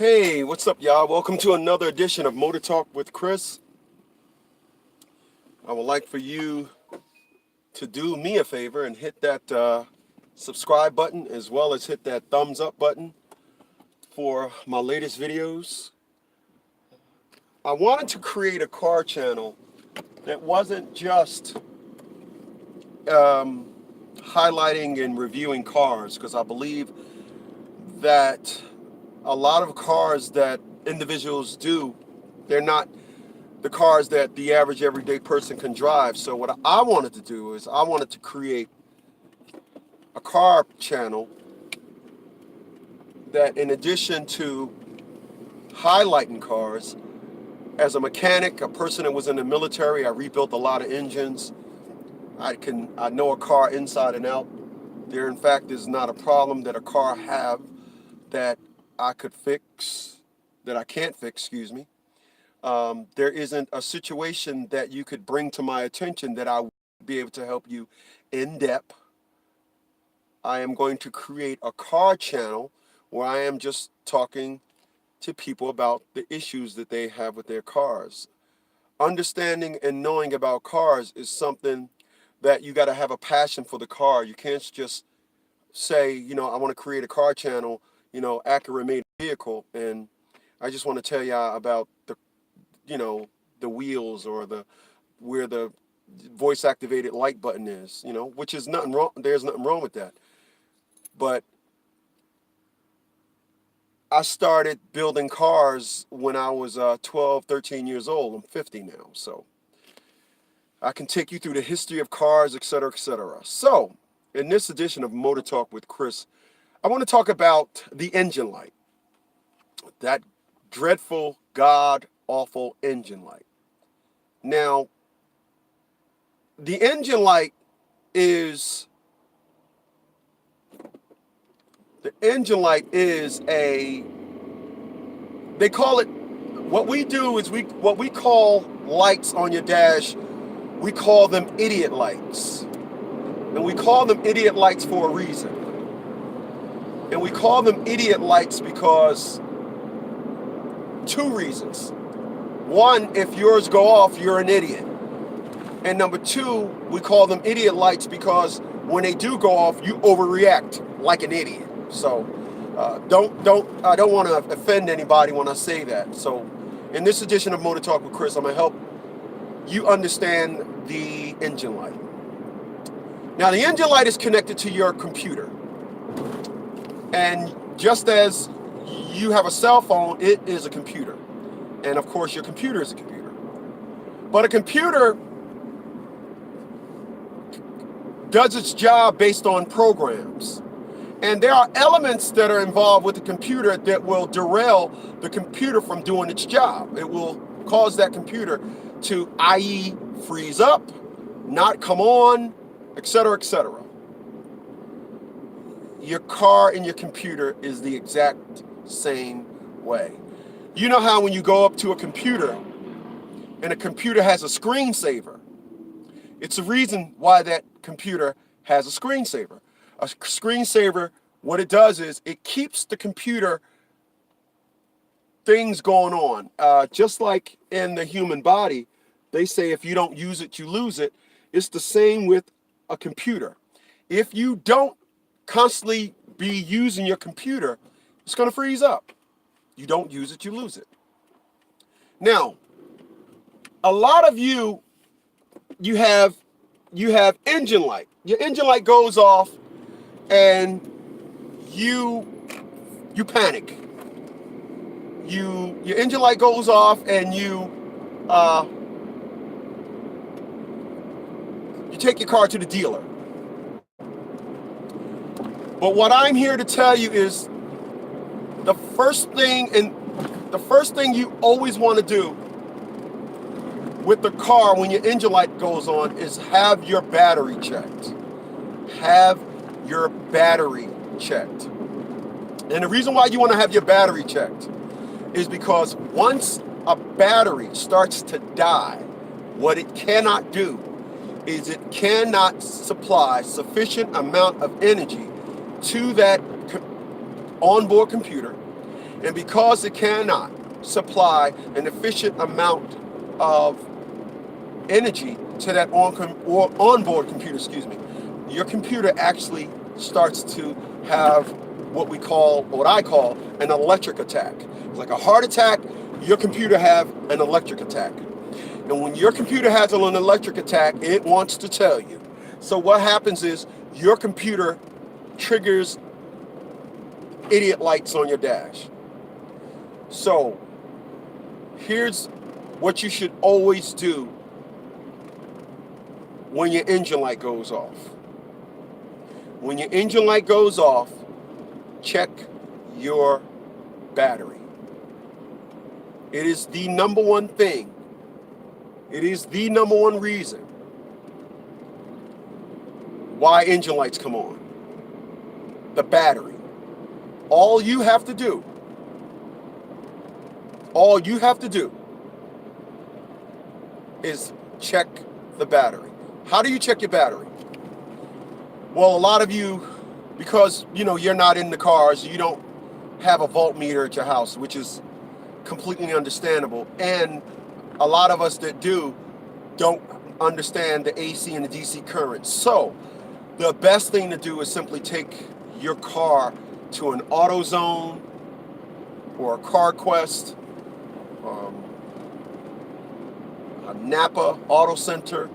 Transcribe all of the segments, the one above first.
Hey, what's up, y'all? Welcome to another edition of Motor Talk with Chris. I would like for you to do me a favor and hit that subscribe button as well as hit that thumbs up button for my latest videos. I wanted to create a car channel that wasn't just highlighting and reviewing cars, because I believe that a lot of cars that individuals do, they're not the cars that the average everyday person can drive. So what I wanted to do is I wanted to create a car channel that, in addition to highlighting cars, as a mechanic, a person that was in the military, I rebuilt a lot of engines. I know a car inside and out. There, in fact, is not a problem that a car have that I could fix, that I can't fix, excuse me. There isn't a situation that you could bring to my attention that I would be able to help you in depth. I am going to create a car channel where I am just talking to people about the issues that they have with their cars. Understanding and knowing about cars is something that you got to have a passion for the car. You can't just say, I want to create a car channel, Acura made a vehicle, and I just want to tell y'all about the wheels or where the voice activated light button is, which is nothing wrong. There's nothing wrong with that. But I started building cars when I was 12, 13 years old. I'm 50 now, so I can take you through the history of cars, et cetera, et cetera. So, in this edition of Motor Talk with Chris, I want to talk about the engine light. That dreadful, god-awful engine light. Now, the engine light is they call it, what we do is what we call lights on your dash, we call them idiot lights. And we call them idiot lights for a reason. And we call them idiot lights because two reasons. One, if yours go off, you're an idiot. And number two, we call them idiot lights because when they do go off, you overreact like an idiot. So I don't want to offend anybody when I say that. So in this edition of Motor Talk with Chris, I'm going to help you understand the engine light. Now, the engine light is connected to your computer. And just as you have a cell phone, it is a computer. And of course, your computer is a computer. But a computer does its job based on programs. And there are elements that are involved with the computer that will derail the computer from doing its job. It will cause that computer to, i.e., freeze up, not come on, etc., etc. Your car and your computer is the exact same way. You know how when you go up to a computer and a computer has a screensaver, it's the reason why that computer has a screensaver. A screensaver, what it does is it keeps the computer things going on. Just like in the human body, they say if you don't use it, you lose it. It's the same with a computer. If you don't constantly be using your computer, it's going to freeze up. You don't use it, you lose it. Now, a lot of you have engine light. Your engine light goes off and you panic. Your engine light goes off and you take your car to the dealer. But what I'm here to tell you is the first thing you always want to do with the car when your engine light goes on is have your battery checked. Have your battery checked. And the reason why you want to have your battery checked is because once a battery starts to die, what it cannot do is it cannot supply sufficient amount of energy to that onboard computer, And because it cannot supply an efficient amount of energy to that onboard computer, your computer actually starts to have what I call an electric attack. It's like a heart attack, your computer have an electric attack. And when your computer has an electric attack, it wants to tell you. So what happens is your computer triggers idiot lights on your dash. So here's what you should always do when your engine light goes off. When your engine light goes off, check your battery. It is the number one thing. It is the number one reason why engine lights come on. The battery. All you have to do is check the battery. How do you check your battery? Well, a lot of you, because you're not in the cars, you don't have a voltmeter at your house, which is completely understandable. And a lot of us that don't understand the AC and the DC current. So the best thing to do is simply take your car to an AutoZone or a CarQuest, a Napa Auto Center,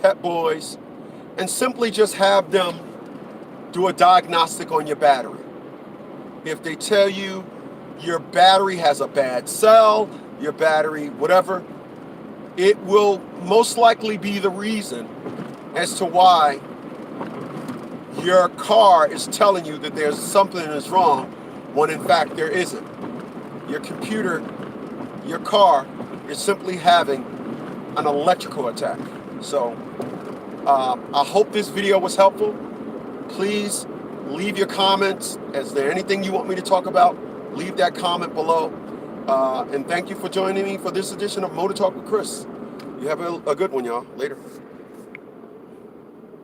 Pep Boys, and simply just have them do a diagnostic on your battery. If they tell you your battery has a bad cell, your battery, whatever, it will most likely be the reason as to why your car is telling you that there's something that's wrong when in fact there isn't. Your computer, your car is simply having an electrical attack. So I hope this video was helpful. Please leave your comments. Is there anything you want me to talk about? Leave that comment below. And thank you for joining me for this edition of Motor Talk with Chris. You have a good one, y'all. Later.